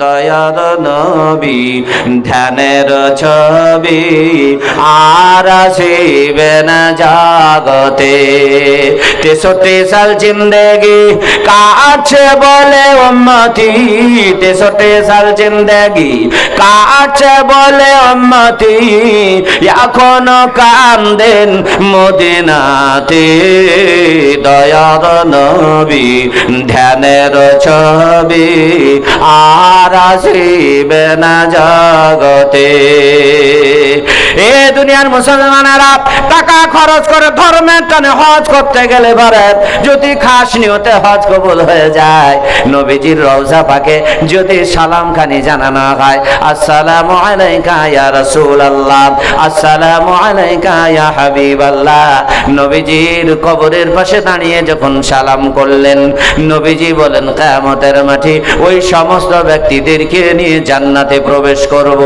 দয়ার নবী ধ্যানের ছবি আর আসিবে না জগতে 63 সাল জিন্দেগি কাটছে বলে উম্মতি 63 সাল জিন্দেগি কাটছে বলে উম্মতি এখনো কান্দেন মদিনাতে দয়ার নবী ধ্যানের ছবি আর আসিবে না জগতে এ দুনিয়ার মুসলমানেরা টাকা খরচ করে ধর্মের টানে হজ করতে গেলে পারে যদি খাস নিয়তে হজ কবুল হয়ে যায় নবীজির রওজা পাকে যদি সালাম খানি জানানো হয় আসসালামু আলাইকা ইয়া রাসূলুল্লাহ আসসালামু আলাইকা ইয়া হাবিবাল্লাহ নবীজির কবরের পাশে দাঁড়িয়ে যখন সালাম করলেন নবীজি বলেন কিয়ামতের মাঠে ওই সমস্ত ব্যক্তিদেরকে নিয়ে জান্নাতে প্রবেশ করব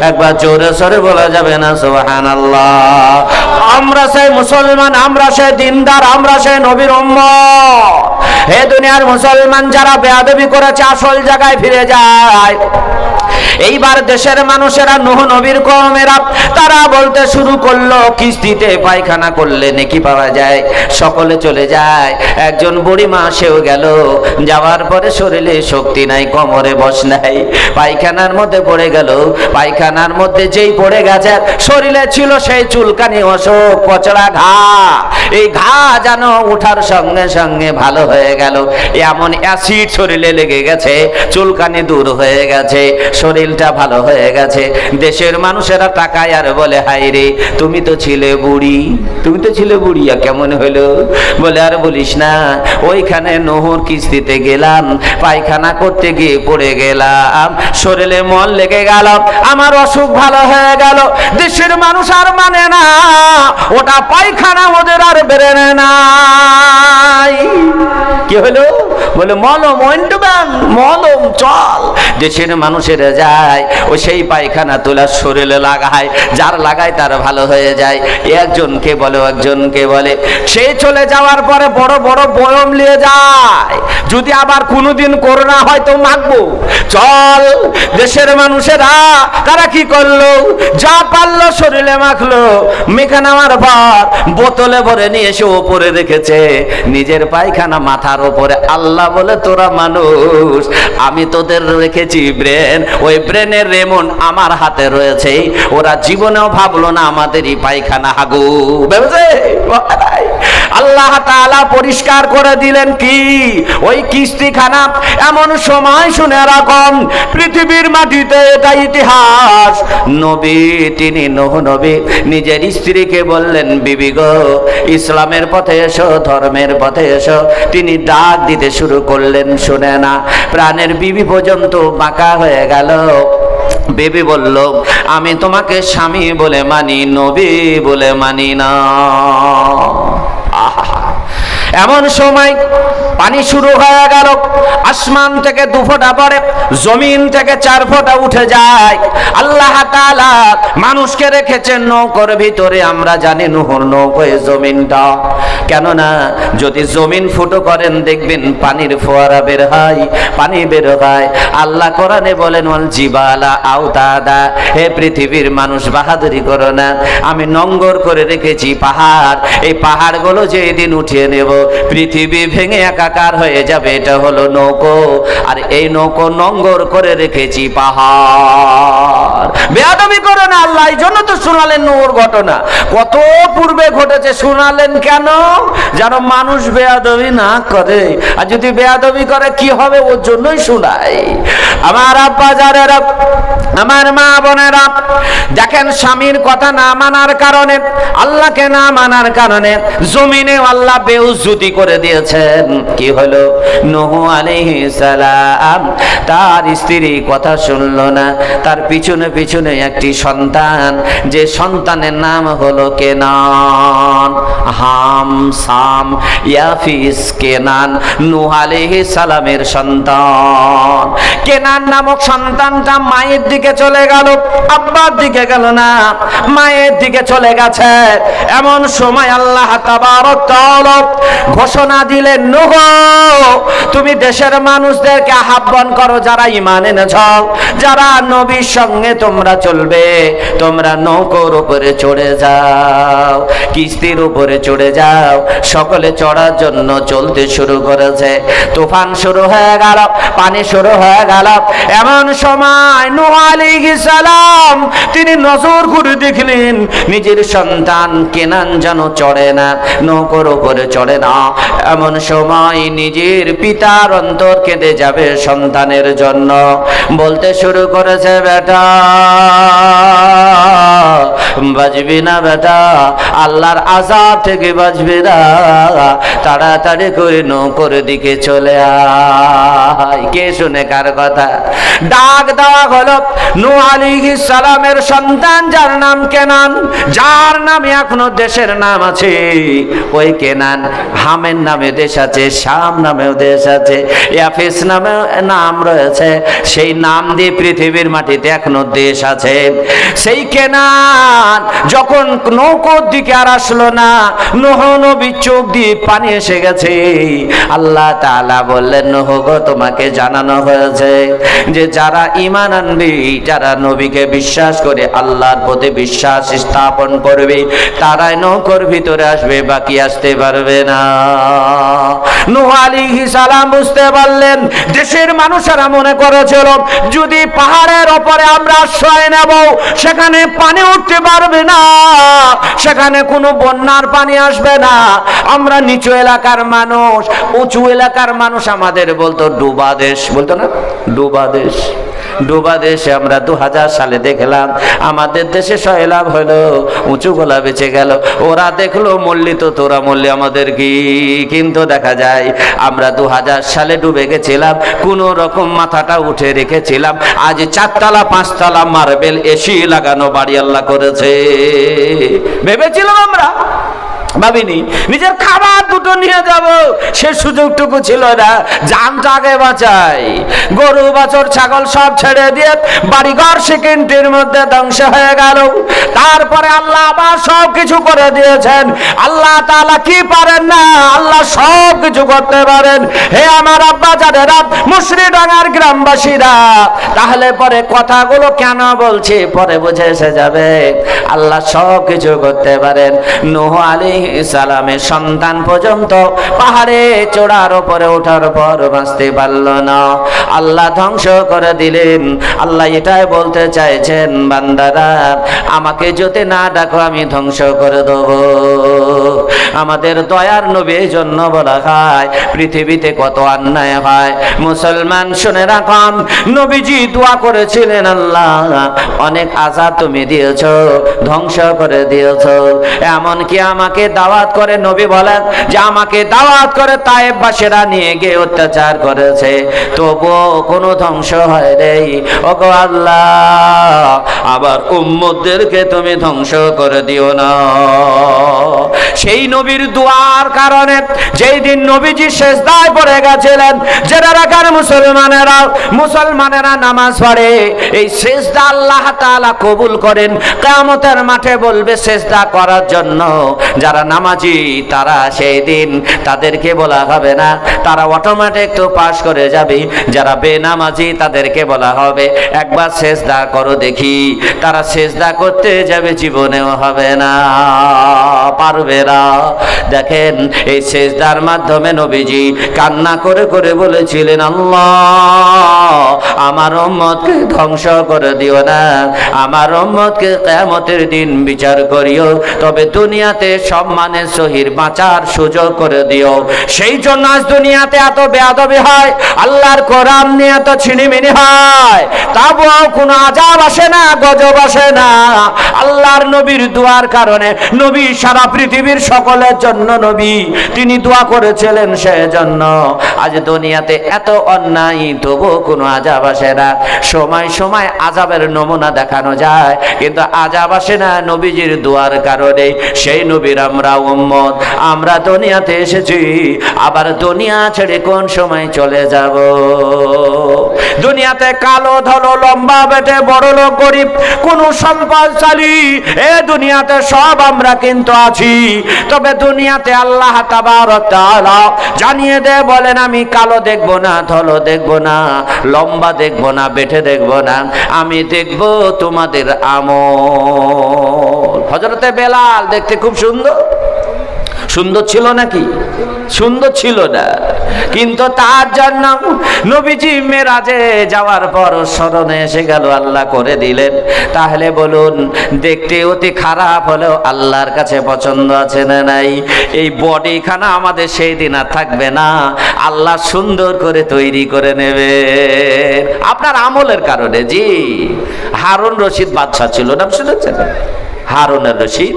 একবার জোরে সরে বলা যাবে না সুবহানাল্লাহ আমরা সেই মুসলমান আমরা সেই দিনদার আমরা সেই নবীর উম্মত হে দুনিয়ার মুসলমান যারা বেয়াদবি করেছে আসল জায়গায় ফিরে যায় এইবার দেশের মানুষেরা নূহ নবীর কওমেরা তারা বলতে শুরু করলো কিস্তিতে পায়খানা করলে নেকি পাওয়া যায় সকলে চলে যায় একজন বুড়ি মা সেও গেল যাওয়ার পরে শরীরে শক্তি নাই কোমরে বস নাই পায়খানার মধ্যে পড়ে গেল পায়খানার মধ্যে যেই পড়ে গেছে শরীরে ছিল সেই চুলকানি অসুখ পচড়া ঘা এই ঘা যেন ওঠার সঙ্গে সঙ্গে ভালো হয়ে গেল এমন অ্যাসিড শরীরে লেগে গেছে চুলকানি দূর হয়ে গেছে শরীরটা ভালো হয়ে গেছে দেশের মানুষেরা তাকায় আর বলে হাই রে তুমি তো ছিলে বুড়ি আর কেমন হলো বলে আর বলিস না ওইখানে নহর কিস্তিতে গেলাম পায়খানা করতে গিয়ে পড়ে গেলাম শরীরে মল লেগে গেল আমার অসুখ ভালো হয়ে গেল দেশের মানুষ আর মানে না ওটা পায়খানা ওদের আর বেড়ে নাই কি হলো বলে মলম মলম চল দেশের মানুষেরা যায় ও সেই পায়খানা তোলা শরীরে লাগায় যার লাগায় তার ভালো হয়ে যায় একজনকে বলে সেই চলে যাওয়ার পরে বড় বড় বয়ম নিয়ে যায় যদি আবার কোনোদিন করোনা হয় তো মাখবো চল দেশের মানুষেরা তারা কি করলো যা পারলো শরীরে মাখলো মেখে নেওয়ার পর বোতলে ভরে নিয়ে এসে ওপরে রেখেছে নিজের পায়খানা মাথার ওপরে আল্লাহ বলে তোরা মানুষ আমি তোদের রেখেছি ব্রেন ওই ব্রেনের রেমন আমার হাতে রয়েছে ওরা জীবনেও ভাবলো না আমাদেরই পায়খানা হাগু বুঝে আল্লাহ তাআলা পরিষ্কার করে দিলেন কি ওই কিস্তিখানা এমন সময় শুনে রাখুন পৃথিবীর মাটিতে এটা ইতিহাস নবী তিনি নূহ নবী নিজের স্ত্রীকে বললেন বিবি গো ইসলামের পথে এসো ধর্মের পথে এসো তিনি ডাক দিতে শুরু করলেন শুনে না প্রাণের বিবি পর্যন্ত বাঁকা হয়ে গেল বেবি বলল আমি তোমাকে স্বামী বলে মানি নবী বলে মানি না এমন সময় পানি শুরু হয়ে গেল আসমান থেকে 2 ফোঁটা পড়ে জমিন থেকে 4 ফোঁটা উঠে যায় আল্লাহ তাআলা মানুষকে রেখেছেন নৌকার ভিতরে আমরা জানি নূহর নৌকায় জমিনটা কেননা যদি জমিন ফুটো করেন দেখবেন পানির ফোয়ারা বের হয় পানি বের হয় আল্লাহ কোরআনে বলেন ওয়াল জিবালা আওতাদা হে পৃথিবীর মানুষ বাহাদুরি করো না আমি নঙ্গর করে রেখেছি পাহাড় এই পাহাড়গুলো যেদিন উঠিয়ে নেব পৃথিবী ভেঙে একাকার হয়ে যাবে এটা হলো নৌকো আর এই নৌকো নঙ্গর করে রেখেছি পাহাড় বেয়াদবি করো না আল্লাহ এই জন্য তো শোনালেন নূহর ঘটনা কত পূর্বে ঘটেছে শোনালেন কেন যেন মানুষ বেয়াদবি না করে আর যদি বেয়াদবি করে কি হবে ওর জন্যই শোনায় আমার আব্বা যারা আমার মা বোনেরা দেখেন স্বামীর কথা না মানার কারণে আল্লাহকে না মানার কারণে জমিনে আল্লাহ বেউজ্জতি করে দিয়েছেন কি হলো নূহ আলাইহিস সালাম তার স্ত্রী কথা শুনলো না তার পিছনে পিছনে একটি সন্তান যে সন্তানের নাম হলো কেনান হাম সাম, ইয়াফিস, কেনান, নূহ আলাইহিস সালামের সন্তান। কেনান নামক সন্তানটা মায়ের দিকে চলে গেল, আব্বার দিকে গেল না, মায়ের দিকে চলে গেছে। এমন সময় আল্লাহ তাবারক তাআলা ঘোষণা দিলেন, নূহ তুমি দেশের মানুষদেরকে আহ্বান করো যারা ঈমান এনেছ, যারা নবীর সঙ্গে তোমরা চলবে, তোমরা নৌকোর উপরে চড়ে যাও, কিস্তির উপরে চড়ে যাও। সকলে চড়ার জন্য চলতে শুরু করেছে। তুফান শুরু হয়ে গেল, পানি শুরু হয়ে গেল। এমন সময় নূহ আলাইহিস সালাম তিনি নজর করে দেখলেন নিজের সন্তান কেনান যেন চড়ে না, নৌকোর উপরে চড়ে না। এমন সময় নিজের পিতার অন্তর কেঁদে যাবে সন্তানের জন্য। বলতে শুরু করেছে, বেটা বাঁচবি না, বেটা আল্লাহর আযাব থেকে বাঁচবি না, তাড়াতাড়ি করে নৌকোর দিকে চলে আয়। কে শুনে কার কথা? ডাক দেওয়া হলো নূহ আলাইহিস সালামের সন্তান যার নাম কেনান, যার নামে এখনো দেশের নাম আছে। ওই কেনান, হামের নামে দেশ আছে, শাম নামেও দেশ আছে, ইয়াফিস নামেও নাম রয়েছে। সেই নাম দিয়ে পৃথিবীর মাটিতে এখনো দেশ আছে। সেই কেনান যখন নৌকোর দিকে আর আসলো না, নূহ নবীর চোখ দিয়ে পানি এসে গেছে। আল্লাহ তাআলা বললেন, নূহ গো তোমাকে জানানো হয়েছে যে যারা ঈমান আনবে, যারা নবীকে বিশ্বাস করে আল্লাহর প্রতি বিশ্বাস স্থাপন করবে, তারাই নৌকোর ভিতরে আসবে, বাকি আসতে পারবে না। নূহ আলাইহিস সালাম বুঝতে পারলেন দেশের মানুষেরা মনে করেছিল যদি পাহাড়ের ওপরে আমরা আশ্রয় নেব সেখানে পানি উঠতে পারবে না, সেখানে কোনো বন্যার পানি আসবে না। আমরা নিচু এলাকার মানুষ, উঁচু এলাকার মানুষ আমাদের বলতো ডুবা দেশ, বলতো না ডুবা দেশ। ডুবা দেশে আমরা 2000 সালে দেখলাম আমাদের দেশে সয়লাভ হলো, উঁচু গোলা বেঁচে গেল। ওরা দেখলো মল্লি তো তোরা মল্লি আমাদের কি, কিন্তু দেখা যায় আমরা 2000 সালে ডুবে গেছিলাম, কোন রকম মাথাটা উঠে রেখেছিলাম। আজ 4 তলা 5 তলা মার্বেল এসি লাগানো বাড়ি আল্লাহ করেছে। ভেবেছিলাম আমরা, ভাবিনি নিজের খাবার দুটো নিয়ে যাব, সে সুযোগটুকু ছিল না। জানটা আগে বাঁচাই, গরু বাছর ছাগল সব ছেড়ে দিয়ে বাড়িঘর সেকেন্ডের মধ্যে ধ্বংস হয়ে গেল। তারপরে আল্লাহ আবার সব কিছু করে দিয়েছেন। আল্লাহ তাআলা কি পারেন না? আল্লাহ সব কিছু করতে পারেন। হে আমার আব্বা যাদেরা মুসরিডাঙ্গার গ্রামবাসীরা, তাহলে পরে কথাগুলো কেন বলছি পরে বুঝে এসে যাবে। আল্লাহ সব কিছু করতে পারেন। নূহ আলাইহিস সালামের সন্তান পর্যন্ত পাহাড়ে চড়ার উপরে ওঠার পর বাঁচতে পারল না, আল্লাহ ধ্বংস করে দিলেন। আল্লাহ এটাই বলতে চাইছেন, বান্দারা আমাকে যদি না ডাকো আমি ধ্বংস করে দেব। আমাদের দয়ার নবীর জন্য বলা হয় পৃথিবীতে কত অন্যায় হয়। মুসলমান শুনে রাখুন, নবীজি দোয়া করেছিলেন, আল্লাহ অনেক আযাব তুমি দিয়েছো, ধ্বংস করে দিয়েছো। এমনকি আমাকে দাওয়াত করে নবী বলেন যে আমাকে দাওয়াত করে তায়েফবাসীরা নিয়ে গিয়ে অত্যাচার করেছে, তবুও কোনো ধ্বংস হয় নাই। ওগো আল্লাহ আবার উম্মতদেরকে তুমি ধ্বংস করে দিও না। সেই নবীর দোয়ার কারণে যেই দিন নবীজি সিজদায় পড়ে গেছিলেন, যারা রাখার মুসলমানেরা নামাজ পড়ে, এই সিজদা আল্লাহ তাআলা কবুল করেন। কিয়ামতের মাঠে বলবে সিজদা করার জন্য যারা নামাজি, তারা সেই দিন তাদেরকে বলা হবে না, তারা অটোমেটিক তো পাস করে যাবে। যারা বেনামাজি তাদেরকে বলা হবে একবার সিজদা করো দেখি, তারা সিজদা করতে যাবে, জীবনেও হবে না, পারবে না। দেখেন এই সিজদার মাধ্যমে নবীজি কান্না করে করে বলেছিলেন, আল্লাহ আমার উম্মতকে ধ্বংস করে দিও না, আমার উম্মতকে কিয়ামতের দিন বিচার করিও, তবে দুনিয়াতে সম্মানের সহিত বাঁচার সুযোগ করে দিও। সেই জন্য আজ দুনিয়াতে এত বেয়াদবি হয়, আল্লাহর কোরআন নিয়ে এত ছিনিমিনি হয়, তারপরেও কোনো আযাব আসে না, গজব আসে না। আল্লাহর নবীর দোয়ার কারণে, নবী সারা পৃথিবীর সকলের জন্য নবী, তিনি দোয়া করেছিলেন, সেজন্য আজ দুনিয়াতে এত অন্যায় তবুও কোনো আযাব আসে না। সময় সময় আযাবের নমুনা দেখানো যায়, কিন্তু আযাব আসে না নবীজির দোয়ার কারণে। সেই নবীরা আমরা উম্মত, আমরা দুনিয়াতে এসেছি, আবার দুনিয়া ছেড়ে কোন সময় চলে যাব। দুনিয়াতে কালো ধলো লম্বা বেটে বড় লোক গরিব কোন সম্পদশালী এ দুনিয়াতে সব আমরা কিন্তু আছি। তবে দুনিয়াতে আল্লাহ তাবারক তাআলা জানিয়ে দেয়, বলেন আমি কালো দেখব না, ধলো দেখব না, লম্বা দেখব না, বেটে দেখব না, আমি দেখব তোমাদের আমল। হযরতে বেলাল দেখতে খুব সুন্দর, সুন্দর ছিল নাকি? সুন্দর ছিল না, কিন্তু তার জন্য নবীজি মেরাজে যাওয়ার পর স্মরণে এসে গেল, আল্লাহ করে দিলেন। তাহলে বলুন, দেখতে অতি খারাপ হলেও আল্লাহর কাছে পছন্দ আছে না নাই? এই বডিখানা আমাদের সেই দিন আর থাকবে না, আল্লাহ সুন্দর করে তৈরি করে নেবে আপনার আমলের কারণে। জি, হারুন রশিদ বাদশা ছিল, নাম শুনেছেন? হারুন রশিদ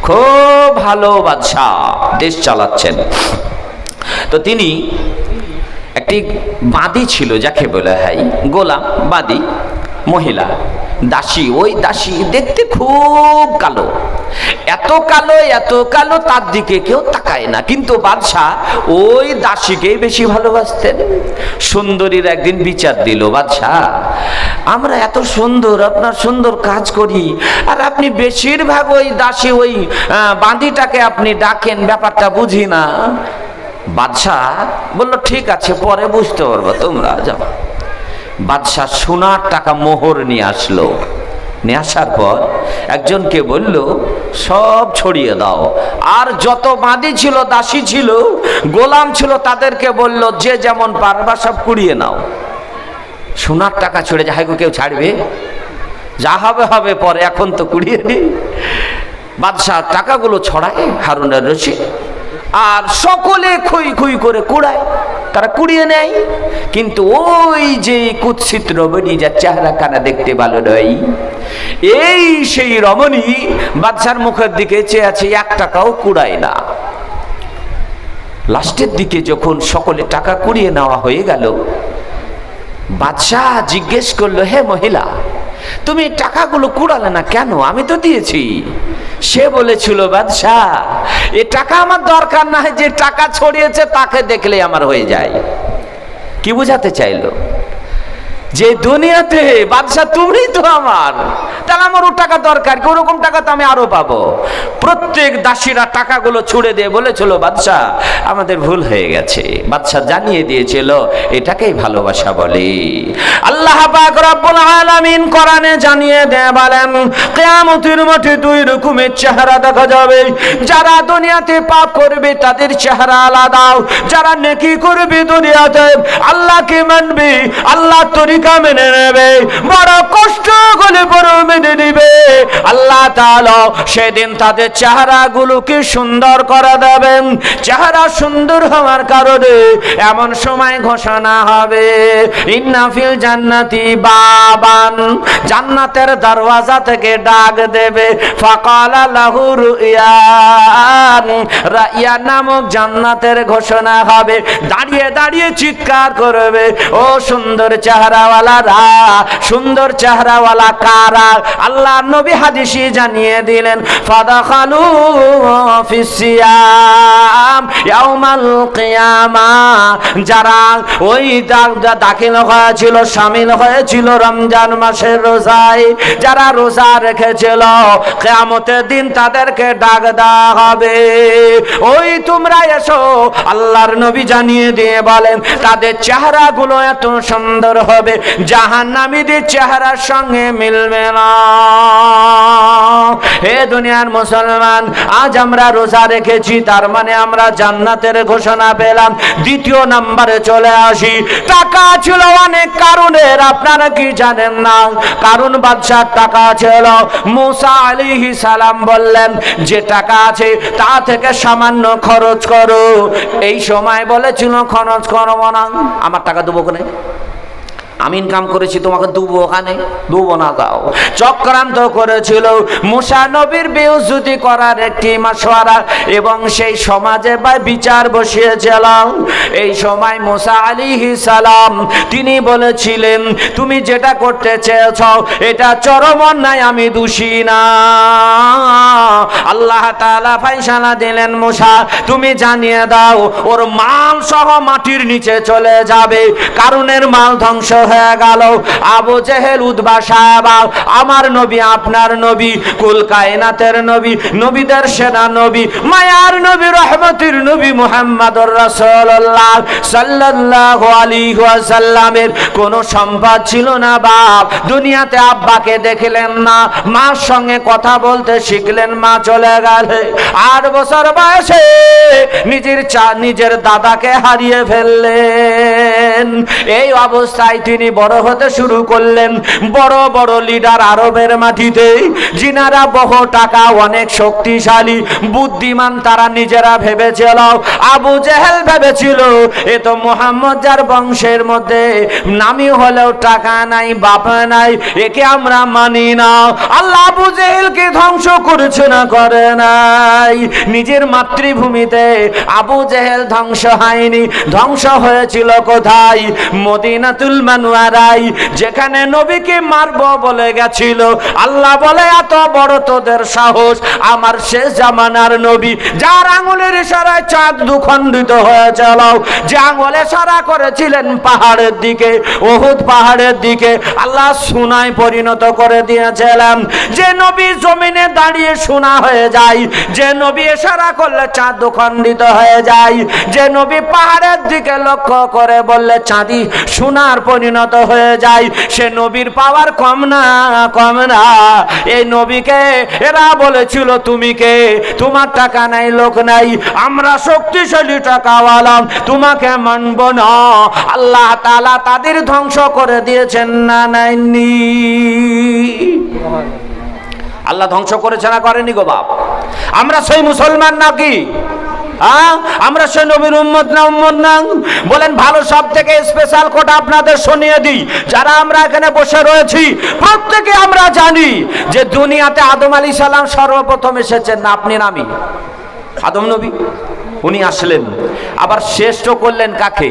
খুব ভালো বাদশাহ, দেশ চালাচ্ছেন। তো তিনি একটি বাদী ছিল, যাকে বলে হয় গোলাম, বাদী মহিলা, দাসী। ওই দাসী দেখতে খুব কালো, এত কালো এত কালো তার দিকে কেউ তাকায় না, কিন্তু বাদশাহ ওই দাসীকেই বেশি ভালোবাসতেন। সুন্দরীর একদিন বিচার দিল, বাদশাহ আমরা এত সুন্দর, আপনার সুন্দর কাজ করি, আর আপনি বেশিরভাগ ওই দাসী ওই বাঁধিটাকে আপনি ডাকেন, ব্যাপারটা বুঝি না। বাদশাহ বলল ঠিক আছে, পরে বুঝতে পারবো, তোমরা যাও। বাদশাহ সোনার টাকা মোহর নিয়ে আসলো, নিয়ে আসার পর একজনকে বলল সব ছড়িয়ে দাও, আর যত বাঁধি ছিল, দাসী ছিল, গোলাম ছিল, তাদেরকে বলল যে যেমন পারবা সব কুড়িয়ে নাও। সোনার টাকা ছড়ে যায়, কেউ ছাড়বে? যা হবে হবে পরে, এখন তো কুড়িয়ে নি। বাদশাহ টাকাগুলো ছড়ায় হারুনের রশিদ, আর সকলে খুই খুই করে কুড়ায়, তারা কুড়িয়ে নেয়। কিন্তু ওই যে কুৎসিত রমণী, যার চেহারা কানা দেখতে ভালো নয়, এই সেই রমণী বাদশার মুখের দিকে চেয়ে আছে, 1 টাকাও কুড়ায় না। লাস্টের দিকে যখন সকলে টাকা কুড়িয়ে নেওয়া হয়ে গেল, বাদশাহ জিজ্ঞেস করলো, হে মহিলা, তুমি টাকাগুলো কুড়ালে না কেন? আমি তো দিয়েছি। সে বলেছিল, বাদশাহ এ টাকা আমার দরকার নাই, যে টাকা ছড়িয়েছে তাকে দেখলে আমার হয়ে যায়। কি বুঝাতে চাইলো? যে দুনিয়াতে বাদশাহ তুমি তো আমার, তাহলে আমার ও টাকা দরকার, ওরকম টাকা তো আমি আরো পাবো। প্রত্যেক দাসীরা টাকাগুলো ছুড়ে দিয়ে বলেছিল, বাদশাহ আমাদের ভুল হয়ে গেছে। বাদশাহ জানিয়ে দিয়েছিল, এটাকেই ভালোবাসা বলে। আল্লাহ পাক রব্বুল আলামিন কোরআনে জানিয়ে দেয়, বলেন কিয়ামতের মাঠে 2 রকমের চেহারা দেখা যাবে। যারা দুনিয়াতে পাপ করবে তাদের চেহারা আলাদা, যারা নেকি করবে দুনিয়াতে আল্লাহকে মানবে, আল্লাহ তরিকা মেনে নেবে, বড় কষ্ট করে বড় মেনে নিবে, আল্লাহ তাআলা সেদিন তাদের চেহারাগুলোকে সুন্দর করে দেবেন। চেহারা সুন্দর হওয়ার কারণে এমন সময় ঘোষণা হবে, ইন্না ফিল জান্নাতি বাবান, জান্নাতের দরওয়াজা থেকে ডাক দেবে, ফাকালা লাহু রুয়ান, রাইয়া নামক জান্নাতের ঘোষণা হবে। দাঁড়িয়ে দাঁড়িয়ে চিৎকার করবে, ও সুন্দর চেহারাওয়ালারা, সুন্দর চেহারাওয়ালা কারা? আল্লাহ নবী হাদিসে জানিয়ে দিলেন, ফাদাখালু ফিসিয়াম ইয়াউমাল কিয়ামা, যারা ওই দাখিল হয়েছিল, শামিল হয়েছিল রমজান মাসের রোজায়, যারা রোজা রেখেছিল, কিয়ামতের দিন তাদেরকে ডাক দেওয়া হবে, ওই তোমরা এসো। আল্লাহর নবী জানিয়ে দিয়ে বলেন, তাদের চেহারাগুলো এত সুন্দর হবে, জাহান্নামীদের চেহারার সঙ্গে মিলবে না। হে দুনিয়ার মুসলমান, আজ আমরা রোজা রেখেছি, তার মানে আমরা জান্নাতের ঘোষণা পেলাম। দ্বিতীয় নম্বরে চলে আসি, টাকা ছিল অনেক কারণের, আপনারা কি জানেন না? কারণ বাদশার টাকা ছিল। মুসা আলাইহিস সালাম বললেন, যে টাকা আছে তা থেকে সামান্য খরচ করো। এই সময় বলেছিল খরচ করবো না, আমার টাকা দেবো কোনে, আমি ইনকাম করেছি, তোমাকে দুবো, ওখানে দুবো না, দাও। চক্রান্ত করেছিল মুসা নবীর বেইজ্জতি করার একটি মাশওয়ারা, এবং সেই সমাজে বা বিচার বসিয়েছিল। এই সময় মুসা আলাইহিস সালাম তিনি বলেছিলেন, তুমি যেটা করতে চেয়েছ এটা চরম অন্যায়, আমি দোষী না। আল্লাহ তাআলা ফয়সালা দিলেন, মুসা তুমি জানিয়ে দাও ওর মাল সহ মাটির নিচে চলে যাবে। কারুনের মাল ধ্বংস হয়ে গেল। আবু জেহেল, উতবা, সায়বা, আমার নবী, আপনার নবী, কুল কায়নাতের নবী, নবীদের সেনা নবী, মায়ার নবী, রহমতের নবী মুহাম্মদুর রাসূলুল্লাহ সাল্লাল্লাহু আলাইহি ওয়াসাল্লামের কোনো সম্পদ ছিল না। বাপ দুনিয়াতে আব্বাকে দেখলেন না, মার সঙ্গে কথা বলতে শিখলেন, মা চলে গেলে 8 বছর বয়সে নিজের দাদাকে হারিয়ে ফেললেন। এই অবস্থায় তিনি বড় হতে শুরু করলেন। বড় বড় লিডার আরবের মাটিতে, যিনারা বহু টাকা, অনেক শক্তিশালী, বুদ্ধিমান, তারা নিজেরা ভেবেছিল, আবু জেহেল ভেবেছিল এ তো মুহাম্মদ যার বংশের মধ্যে নামি হলেও টাকা নাই, বাপ নাই, একে আমরা মানি না। আল্লাহ আবু জেহেলকে ধ্বংস করেছে না করে নাই? নিজের মাতৃভূমিতে আবু জেহেল ধ্বংস হয়নি, ধ্বংস হয়েছিল কোথায়? মদিনাতুল মুনাওয়ারায়, যেখানে নবীকে মারবো বলে গেছিল। আল্লাহ বলে, এত বড় তোদের সাহস, আমার শেষ জামানার নবী, যার আঙুলের ইশারায় চাঁদ দুখণ্ডিত হয়েছিল, যে আঙুলে ইশারা করেছিলেন পাহাড়ের দিকে, উহুদ পাহাড়ের দিকে, আল্লাহ সোনায় পরিণত করে দিয়েছিলেন। যে নবী জমিনে দাঁড়িয়ে সোনা হয়ে যায়, যে নবী ইশারা করলে চাঁদ দুখণ্ডিত হয়ে যায়, যে নবী পাহাড়ের দিকে লক্ষ্য করে বললে চাঁদি সোনার পরিণত হয়ে যায়, সে নবীর পাওয়ার কম না, কম না। এই নবীকে এরা বলেছিল, তুমি কে? তোমার টাকা নাই, লোক নাই, আমরা শক্তিশালী টাকাওয়ালা, তোমাকে মানব না। আল্লাহ তাআলা তাদের ধ্বংস করে দিয়েছেন না নাইনি? আল্লাহ ধ্বংস করেছে না করেনি গো বাপ? আমরা সেই মুসলমান নাকি? আমরা সে নবীর উম্মত না, উম্মত না? বলেন ভালো, সব থেকে স্পেশাল কোটা আপনাদের শুনিয়ে দিই। যারা আমরা এখানে বসে রয়েছি প্রত্যেকে আমরা জানি যে দুনিয়াতে আদম আলাইহিস সালাম সর্বপ্রথম এসেছেন, না আপনি না আমি? আদম নবী, উনি আসলেন, আবার শ্রেষ্ঠ করলেন কাকে?